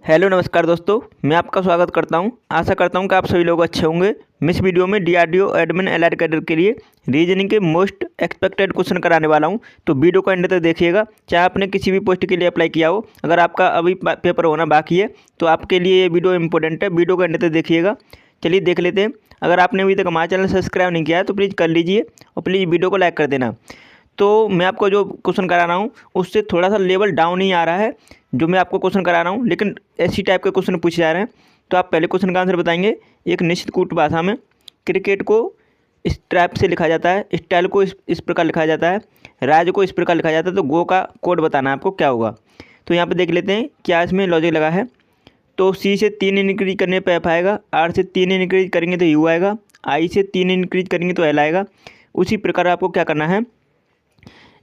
Hello नमस्कार दोस्तों, मैं आपका स्वागत करता हूं। आशा करता हूं कि आप सभी लोग अच्छे होंगे। मैं इस वीडियो में डीआरडीओ एडमिन एलाइड कैडर के लिए रीजनिंग के मोस्ट एक्सपेक्टेड क्वेश्चन कराने वाला हूं, तो वीडियो को एंड तक देखिएगा। चाहे आपने किसी भी पोस्ट के लिए अप्लाई किया हो, अगर आपका अभी पेपर होना बाकी है तो आपके लिए ये वीडियो इंपॉर्टेंट है। वीडियो को एंड तक देखिएगा। चलिए देख लेते हैं। अगर आपने अभी तक हमारा चैनल सब्सक्राइब नहीं किया है तो प्लीज़ कर लीजिए और प्लीज़ वीडियो को लाइक कर देना। तो मैं आपको जो क्वेश्चन करा रहा हूँ उससे थोड़ा सा लेवल डाउन ही आ रहा है जो मैं आपको क्वेश्चन करा रहा हूँ, लेकिन ऐसी टाइप के क्वेश्चन पूछे जा रहे हैं। तो आप पहले क्वेश्चन का आंसर बताएंगे। एक निश्चित कूट भाषा में क्रिकेट को इस टाइप से लिखा जाता है, स्टाइल को इस प्रकार लिखा जाता है, राज्य को इस प्रकार लिखा जाता है, तो गो का कोड बताना है आपको क्या होगा। तो यहाँ पे देख लेते हैं क्या इसमें लॉजिक लगा है। तो सी से 3 इंक्रीज करने पर एफ आएगा, आर से 3 इंक्रीज करेंगे तो यू आएगा, आई से 3 इंक्रीज करेंगे तो एल आएगा। उसी प्रकार आपको क्या करना है,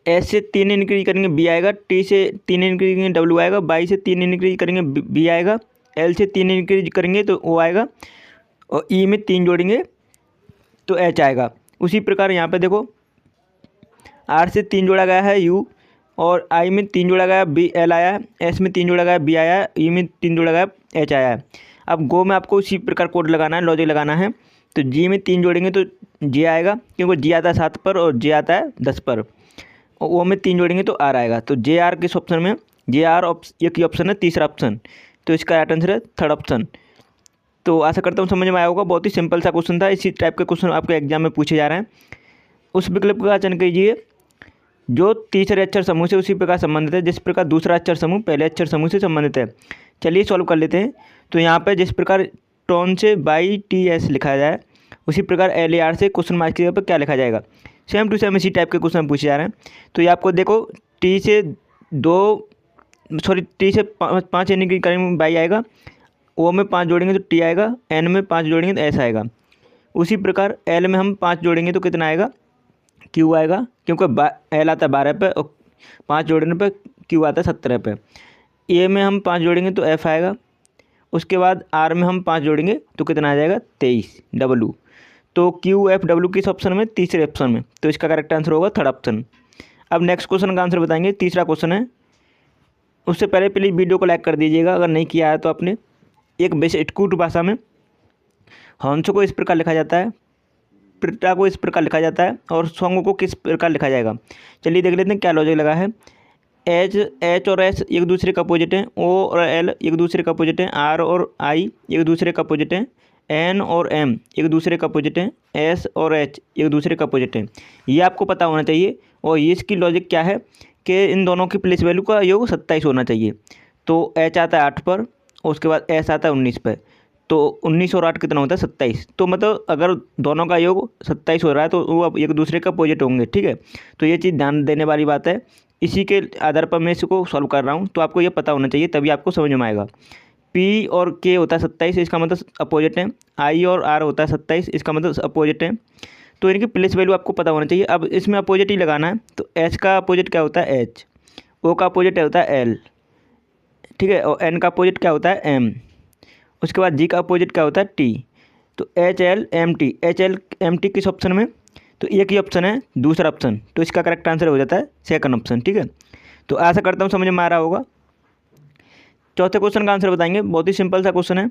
एस से 3 इंक्रीज करेंगे बी आएगा, टी से 3 इंक्रीज करेंगे डब्ल्यू आएगा, बाई से 3 इंक्रीज करेंगे बी आएगा, एल से 3 इंक्रीज करेंगे तो ओ आएगा, और ई में 3 जोड़ेंगे तो एच आएगा। उसी प्रकार यहाँ पे देखो, आर से 3 जोड़ा गया है यू, और आई में 3 जोड़ा गया बी एल आया है, एस में 3 जोड़ा गया बी आया है, ई में 3 जोड़ा गया एच आया है। अब गो में आपको उसी प्रकार कोड लगाना है, लॉजिक लगाना है। तो जी में 3 जोड़ेंगे तो जे आएगा, क्योंकि जी आता है 7 पर और जे आता है 10 पर, और ओ में 3 जोड़ेंगे तो आर आएगा। तो जे आर किस ऑप्शन में, जे आर एक ही ऑप्शन है, तीसरा ऑप्शन। तो इसका राइट आंसर है थर्ड ऑप्शन। तो आशा करता हूँ समझ में आया होगा। बहुत ही सिंपल सा क्वेश्चन था। इसी टाइप के क्वेश्चन आपके एग्जाम में पूछे जा रहे हैं। उस विकल्प का चयन कीजिए जो तीसरे अक्षर समूह से उसी प्रकार संबंधित है जिस प्रकार दूसरा अक्षर समूह पहले अक्षर समूह से संबंधित है। चलिए सॉल्व कर लेते हैं। तो यहाँ पर जिस प्रकार टोन से बाई टी एस लिखा जाए, उसी प्रकार एल ए आर से क्वेश्चन मार्क की जगह पर क्या लिखा जाएगा। सेम टू सेम इसी टाइप के क्वेश्चन पूछे जा रहे हैं। तो ये आपको देखो, टी से 5 यानी कि करेंगे बाई आएगा, ओ में 5 जोड़ेंगे तो टी आएगा, एन में 5 जोड़ेंगे तो एस आएगा। उसी प्रकार एल में हम 5 जोड़ेंगे तो कितना आएगा, क्यू आएगा, क्योंकि एल आता है 12 पे और 5 जोड़ने पे क्यू आता है 17 पे। ए में हम 5 जोड़ेंगे तो एफ आएगा। उसके बाद आर में हम 5 जोड़ेंगे तो कितना आ जाएगा 23 डब्लू। तो क्यू एफ डब्ल्यू किस ऑप्शन में, तीसरे ऑप्शन में। तो इसका करेक्ट आंसर होगा थर्ड ऑप्शन। अब नेक्स्ट क्वेश्चन का आंसर बताएंगे। तीसरा क्वेश्चन है। उससे पहले प्लीज़ वीडियो को लाइक कर दीजिएगा अगर नहीं किया है तो आपने। एक बेसिक कूट भाषा में हंसों को इस प्रकार लिखा जाता है, प्रिटा को इस प्रकार लिखा जाता है, और सॉन्ग को किस प्रकार लिखा जाएगा। चलिए देख लेते हैं क्या लॉजिक लगा है। एच और एस एक दूसरे का अपोजिट हैं, ओ और एल एक दूसरे का अपोजिट हैं, आर और आई एक दूसरे का अपोजिट हैं, एन और एम एक दूसरे का अपोजिट हैं, एस और एच एक दूसरे का अपोजिट हैं। ये आपको पता होना चाहिए। और ये इसकी लॉजिक क्या है कि इन दोनों की प्लेस वैल्यू का योग 27 होना चाहिए। तो एच आता है 8 पर, और उसके बाद एस आता है 19 पर। तो 19 और 8 कितना होता है 27। तो मतलब अगर दोनों का योग 27 हो रहा है तो वो अब एक दूसरे का अपोजिट होंगे, ठीक है। तो ये चीज़ ध्यान देने वाली बात है। इसी के आधार पर मैं इसको सॉल्व कर रहा हूँ, तो आपको ये पता होना चाहिए, तभी आपको समझ में आएगा। पी और के होता है 27, इसका मतलब अपोजिट है। आई और आर होता है 27, इसका मतलब अपोजिट है। तो इनकी प्लेस वैल्यू आपको पता होना चाहिए। अब इसमें अपोजिट ही लगाना है। तो एच का अपोजिट क्या होता है, एच। ओ का अपोजिट होता है एल, ठीक है। और एन का अपोजिट क्या होता है, एम। उसके बाद जी का अपोजिट क्या होता है, टी। तो H L M T, H L M T किस ऑप्शन में, तो एक ही ऑप्शन है, दूसरा ऑप्शन। तो इसका करेक्ट आंसर हो जाता है सेकंड ऑप्शन, ठीक है। तो आशा करता हूँ समझ में आ रहा होगा। चौथे क्वेश्चन का आंसर बताएंगे। बहुत ही सिंपल सा क्वेश्चन है।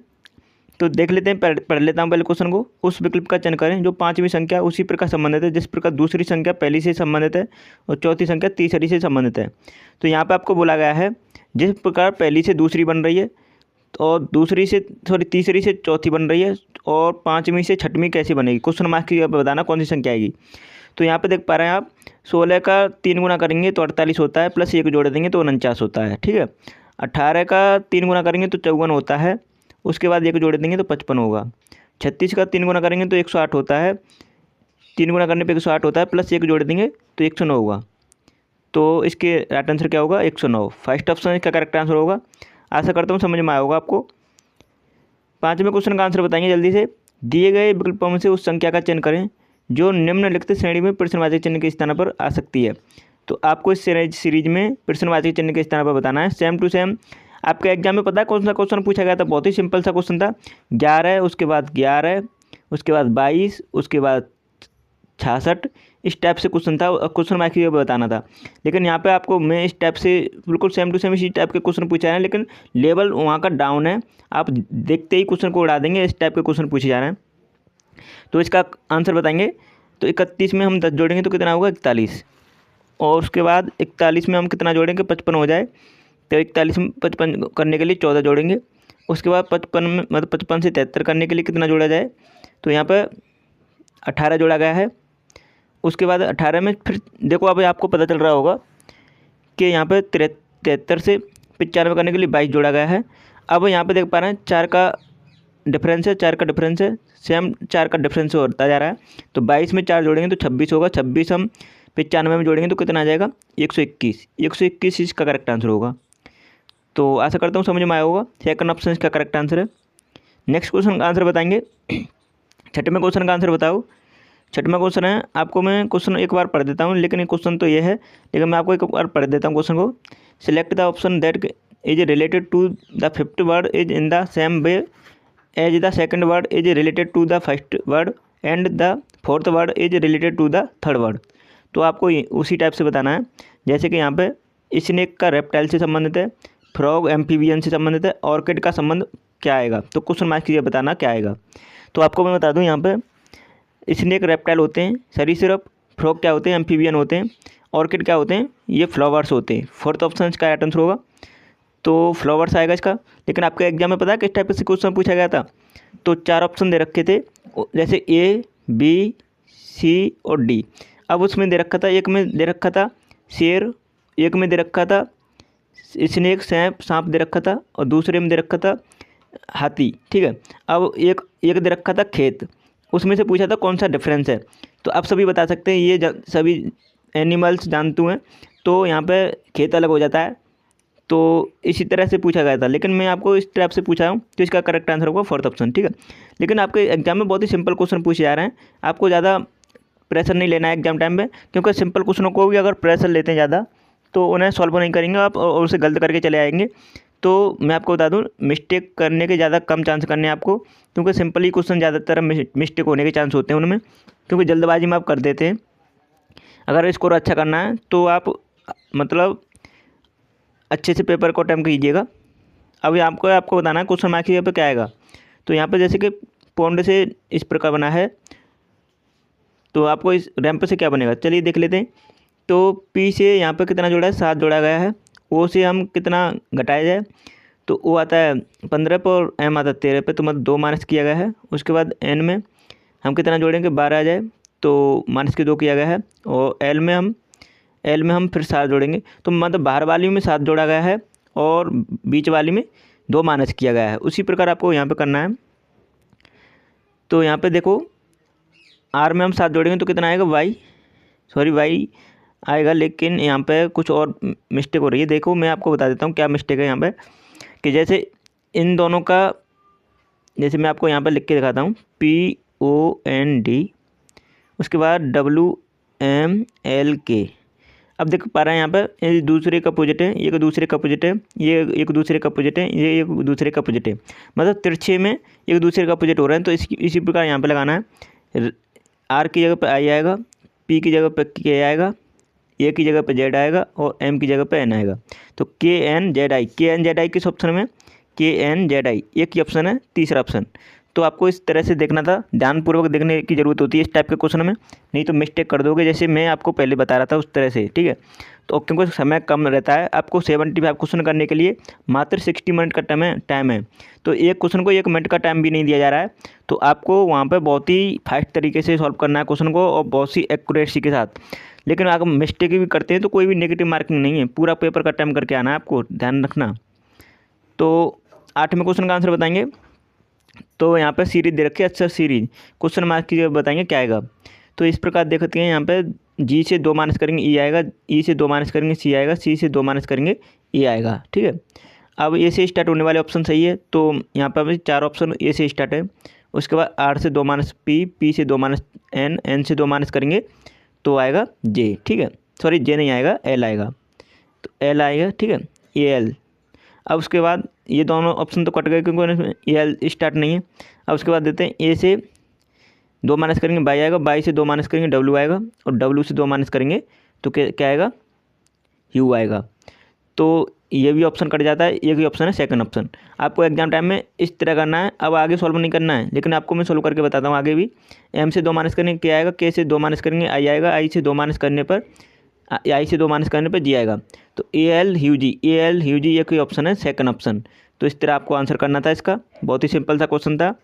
तो देख लेते हैं, पढ़ लेता हूँ पहले क्वेश्चन को। उस विकल्प का चयन करें जो 5वीं संख्या उसी प्रकार संबंधित है जिस प्रकार दूसरी संख्या पहली से संबंधित है और चौथी संख्या तीसरी से संबंधित है। तो यहाँ पर आपको बोला गया है जिस प्रकार पहली से दूसरी बन रही है और तीसरी से चौथी बन रही है, और 5वीं से 6वीं कैसे बनेगी। क्वेश्चन मार्क की बताना कौन सी संख्या आएगी। तो यहाँ पे देख पा रहे हैं आप, 16 का 3 गुना करेंगे तो 48 होता है, प्लस 1 जोड़ देंगे तो 49 होता है, ठीक है। 18 का 3 गुना करेंगे तो 54 होता है, उसके बाद 1 जोड़ देंगे तो 55 होगा। 36 का 3 गुना करेंगे तो 108 होता है, 3 गुना करने पर 108 होता है, प्लस 1 जोड़ देंगे तो 109 होगा। तो इसके राइट आंसर क्या होगा, 109। फर्स्ट ऑप्शन इसका करेक्ट आंसर होगा। आशा करता हूँ समझ में आया होगा आपको। 5वें क्वेश्चन का आंसर बताएंगे जल्दी से। दिए गए विकल्पों में से उस संख्या का चयन करें जो निम्नलिखित श्रेणी में प्रश्नवाचक चिन्ह के स्थान पर आ सकती है। तो आपको इस सीरीज में प्रश्नवाचक चिन्ह के स्थान पर बताना है। सेम टू सेम आपके एग्जाम में पता है कौन सा क्वेश्चन पूछा गया था, बहुत ही सिंपल सा क्वेश्चन था। 11, उसके बाद 11, उसके बाद 22, उसके बाद 66। इस टाइप से क्वेश्चन था, क्वेश्चन मार्क की बताना था। लेकिन यहाँ पे आपको मैं इस टाइप से बिल्कुल सेम टू सेम इसी टाइप के क्वेश्चन पूछा है, लेकिन लेवल वहाँ का डाउन है, आप देखते ही क्वेश्चन को उड़ा देंगे, इस टाइप के क्वेश्चन पूछे जा रहे हैं। तो इसका आंसर बताएंगे। तो 31 में हम 10 जोड़ेंगे तो कितना होगा 41, और उसके बाद 41 में हम कितना जोड़ेंगे 55 हो जाए, तो 41 में 55 करने के लिए 14 जोड़ेंगे। उसके बाद 55 में मतलब 55 से 73 करने के लिए कितना जोड़ा जाए, तो यहाँ पर 18 जोड़ा गया है। उसके बाद 18 में फिर देखो अब आपको पता चल रहा होगा कि यहाँ पे 73 से 95 करने के लिए 22 जोड़ा गया है। अब यहाँ पे देख पा रहे हैं 4 का डिफरेंस है, 4 का डिफरेंस है, सेम 4 का डिफरेंस होता जा रहा है। तो 22 में 4 जोड़ेंगे तो 26 होगा, 26 हम 95 में जोड़ेंगे तो कितना आ जाएगा 121। 121 इसका करेक्ट आंसर होगा। तो आशा करता हूँ समझ में आया होगा, सेकंड ऑप्शन इसका करेक्ट आंसर है। नेक्स्ट क्वेश्चन का आंसर बताएंगे। छठवें क्वेश्चन का आंसर बताओ। छठवां क्वेश्चन है, आपको मैं क्वेश्चन एक बार पढ़ देता हूँ, लेकिन क्वेश्चन तो ये है, लेकिन मैं आपको एक बार पढ़ देता हूँ क्वेश्चन को। Select the option that is related to the fifth word is in the same way as the second word is related to the first word and the fourth word is related to the third word. तो आपको उसी type से बताना है, जैसे कि यहाँ पे स्नेक का रेप्टाइल से संबंधित है, फ्रॉग एम्फीबियन से संबंधित है, ऑर्किड का संबंध क्या आएगा। तो क्वेश्चन मार्क कीजिए बताना क्या आएगा। तो आपको मैं बता दूं, यहाँ पे स्नेक रेप्टाइल होते हैं, सरीसृप, फ्रॉग क्या होते हैं एम्फीबियन होते हैं, ऑर्किड क्या होते हैं ये फ्लावर्स होते हैं। फोर्थ ऑप्शन इसका राइट आंसर होगा, तो फ्लावर्स आएगा इसका। लेकिन आपके एग्जाम में पता है किस टाइप से क्वेश्चन पूछा गया था, तो 4 ऑप्शन दे रखे थे, जैसे ए बी सी और डी। अब उसमें दे रखा था, एक में दे रखा था शेर, एक में दे रखा था स्नेक सांप दे रखा था, और दूसरे में दे रखा था हाथी। ठीक है, अब एक दे रखा था खेत, उसमें से पूछा था कौन सा डिफरेंस है। तो आप सभी बता सकते हैं, ये सभी एनिमल्स जानते हैं, तो यहाँ पे खेत अलग हो जाता है। तो इसी तरह से पूछा गया था, लेकिन मैं आपको इस टाइप से पूछा हूँ, तो इसका करेक्ट आंसर होगा फोर्थ ऑप्शन। ठीक है, लेकिन आपके एग्जाम में बहुत ही सिंपल क्वेश्चन पूछे जा रहे हैं, आपको ज़्यादा प्रेशर नहीं लेना है एग्जाम टाइम में, क्योंकि सिंपल क्वेश्चनों को भी अगर प्रेशर लेते हैं ज़्यादा तो उन्हें सॉल्व नहीं करेंगे आप, और उसे गलत करके चले आएंगे। तो मैं आपको बता दूं, मिस्टेक करने के ज़्यादा कम चांस करने हैं आपको, क्योंकि सिंपल ही क्वेश्चन ज़्यादातर मिस्टेक होने के चांस होते हैं उनमें, क्योंकि जल्दबाजी में आप कर देते हैं। अगर स्कोर अच्छा करना है तो आप मतलब अच्छे से पेपर को अटेम्प्ट कीजिएगा। अभी आपको बताना है क्वेश्चन मार्क यहाँ पे क्या आएगा। तो यहाँ पे जैसे कि पौंड से इस प्रकार बना है, तो आपको इस रैंप से क्या बनेगा चलिए देख लेते हैं। तो पी से यहाँ पे कितना जोड़ा है 7 जोड़ा गया है, ओ से हम कितना घटाया जाए, तो ओ आता है 15 पर और एम आता है 13 पे, तो मतलब 2 माइनस किया गया है। उसके बाद एन में हम कितना जोड़ेंगे 12 आ जाए, तो माइनस के 2 किया गया है, और एल में हम फिर 7 जोड़ेंगे, तो मतलब बाहर वाली में 7 जोड़ा गया है और बीच वाली में 2 माइनस किया गया है। उसी प्रकार आपको यहाँ पे करना है। तो यहाँ पे देखो आर में हम 7 जोड़ेंगे तो कितना आएगा वाई आएगा, लेकिन यहाँ पे कुछ और मिस्टेक हो रही है। देखो मैं आपको बता देता हूँ क्या मिस्टेक है यहाँ पे, कि जैसे इन दोनों का, जैसे मैं आपको यहाँ पे लिख के दिखाता हूँ POND, उसके बाद WMLK। अब देख पा रहे हैं यहाँ पर ये दूसरे का अपोजिट है, ये दूसरे का अपोजिट है, ये एक दूसरे का अपोजिट है, ये एक दूसरे का अपोजिट है, मतलब तिरछे में एक दूसरे का अपोजिट हो रहे हैं। तो इसी प्रकार यहाँ पे लगाना है। आर की जगह पे आई आएगा, पी की जगह पे के आएगा, ए की जगह पे जेड आएगा, और एम की जगह पे एन आएगा। तो KNZI किस ऑप्शन में KNZI एक ही ऑप्शन है, तीसरा ऑप्शन। तो आपको इस तरह से देखना था, ध्यानपूर्वक देखने की ज़रूरत होती है इस टाइप के क्वेश्चन में, नहीं तो मिस्टेक कर दोगे, जैसे मैं आपको पहले बता रहा था उस तरह से। ठीक है, तो क्योंकि समय कम रहता है, आपको 75 क्वेश्चन करने के लिए मात्र 60 मिनट का टाइम है। तो एक क्वेश्चन को 1 मिनट का टाइम भी नहीं दिया जा रहा है, तो आपको वहाँ पर बहुत ही फास्ट तरीके से सॉल्व करना है क्वेश्चन को, और बहुत सी एक्यूरेसी के साथ। लेकिन अगर मिस्टेक भी करते हैं तो कोई भी नेगेटिव मार्किंग नहीं है, पूरा पेपर का टाइम करके आना है, आपको ध्यान रखना। तो 8वें क्वेश्चन का आंसर बताएंगे। तो यहाँ पे सीरीज दे रखी है, अच्छा सीरीज क्वेश्चन मार्क की बताएंगे क्या आएगा। तो इस प्रकार देखते हैं, यहाँ पे जी से 2 माइनस करेंगे ई आएगा, ई से 2 माइनस करेंगे सी आएगा, सी से 2 माइनस करेंगे ए आएगा। ठीक है, अब ए से स्टार्ट होने वाले ऑप्शन सही है, तो यहाँ पर 4 ऑप्शन ए से स्टार्ट है। उसके बाद आर से 2 माइनस पी से 2 माइनस एन से 2 माइनस करेंगे तो आएगा जे। ठीक है, सॉरी जे नहीं आएगा, एल आएगा, तो एल आएगा। ठीक है, एल। अब उसके बाद ये दोनों ऑप्शन तो कट गए, क्योंकि इसमें एल स्टार्ट नहीं है। अब उसके बाद देते हैं ए से 2 माइनस करेंगे बाई आएगा, बाई से 2 माइनस करेंगे डब्ल्यू आएगा, और डब्ल्यू से 2 माइनस करेंगे तो क्या आएगा, यू आएगा। तो ये भी ऑप्शन कट जाता है, ये भी ऑप्शन है सेकंड ऑप्शन। आपको एग्जाम टाइम में इस तरह करना है। अब आगे सॉल्व नहीं करना है, लेकिन आपको मैं सॉल्व करके बताता हूँ आगे भी। एम से 2 माइनस करेंगे क्या आएगा, के से 2 माइनस करेंगे आई आएगा, आई से 2 माइनस करने पर आई से 2 माइनस करने पर जी आएगा। तो A L U G, A L U G ये कोई ऑप्शन है सेकंड ऑप्शन। तो इस तरह आपको आंसर करना था इसका, बहुत ही सिंपल सा क्वेश्चन था।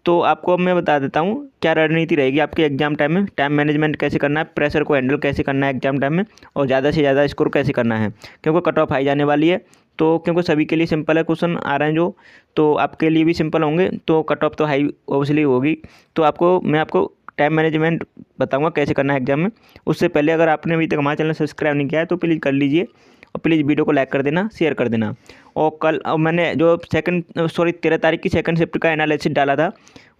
तो आपको अब मैं बता देता हूँ क्या रणनीति रहेगी आपके एग्जाम टाइम में, टाइम मैनेजमेंट कैसे करना है, प्रेशर को हैंडल कैसे करना है एग्जाम टाइम में, और ज़्यादा से ज़्यादा स्कोर कैसे करना है, क्योंकि कट ऑफ हाई जाने वाली है। तो क्योंकि सभी के लिए सिंपल है क्वेश्चन आ रहे हैं जो, तो आपके लिए भी सिंपल होंगे, तो कट ऑफ तो हाई ऑब्वियसली होगी। तो मैं आपको टाइम मैनेजमेंट बताऊंगा कैसे करना है एग्जाम में। उससे पहले अगर आपने अभी तक हमारा चैनल सब्सक्राइब नहीं किया है तो प्लीज़ कर लीजिए, और प्लीज़ वीडियो को लाइक कर देना, शेयर कर देना। और कल मैंने जो 13 तारीख की सेकंड शिफ्ट का एनालिसिस डाला था,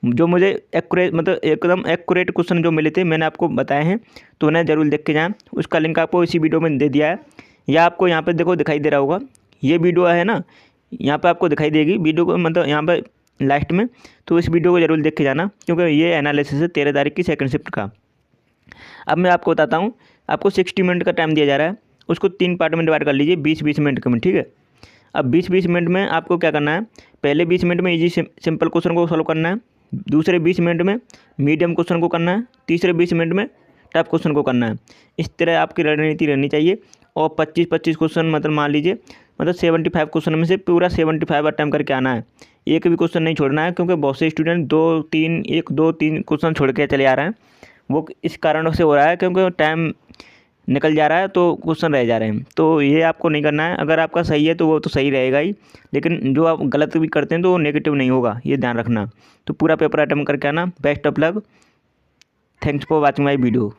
जो मुझे एक्यूरेट मतलब एकदम एक्यूरेट क्वेश्चन जो मिले थे मैंने आपको बताए हैं, तो उन्हें ज़रूर देख के जाएँ। उसका लिंक आपको इसी वीडियो में दे दिया है, या आपको यहाँ पे देखो दिखाई दे रहा होगा, ये वीडियो है ना, यहाँ पे आपको दिखाई देगी वीडियो को, मतलब यहाँ पे लास्ट में। तो इस वीडियो को जरूर देख के जाना, क्योंकि ये एनालिसिस है 13 तारीख की सेकंड शिफ्ट का। अब मैं आपको बताता हूँ, आपको 60 मिनट का टाइम दिया जा रहा है, उसको 3 पार्ट में डिवाइड कर लीजिए 20-20 मिनट के में, ठीक है। अब 20-20 मिनट में आपको क्या करना है, पहले 20 मिनट में इजी सिंपल क्वेश्चन को सॉल्व करना है, दूसरे 20 मिनट में मीडियम क्वेश्चन को करना है, तीसरे 20 मिनट में टफ क्वेश्चन को करना है। इस तरह आपकी रणनीति रहनी चाहिए। और 25-25 क्वेश्चन मतलब मान लीजिए, मतलब 75 क्वेश्चन में से पूरा 75 अटैम्प्ट करके आना है, एक भी क्वेश्चन नहीं छोड़ना है, क्योंकि बहुत से स्टूडेंट 2-3 क्वेश्चन छोड़ के चले आ रहे हैं। वो इस कारण से हो रहा है क्योंकि टाइम निकल जा रहा है तो क्वेश्चन रह जा रहे हैं। तो ये आपको नहीं करना है। अगर आपका सही है तो वो तो सही रहेगा ही, लेकिन जो आप गलत भी करते हैं तो वो नेगेटिव नहीं होगा, ये ध्यान रखना। तो पूरा पेपर अटेम्प्ट करके आना। Best of luck. Thanks for watching my video.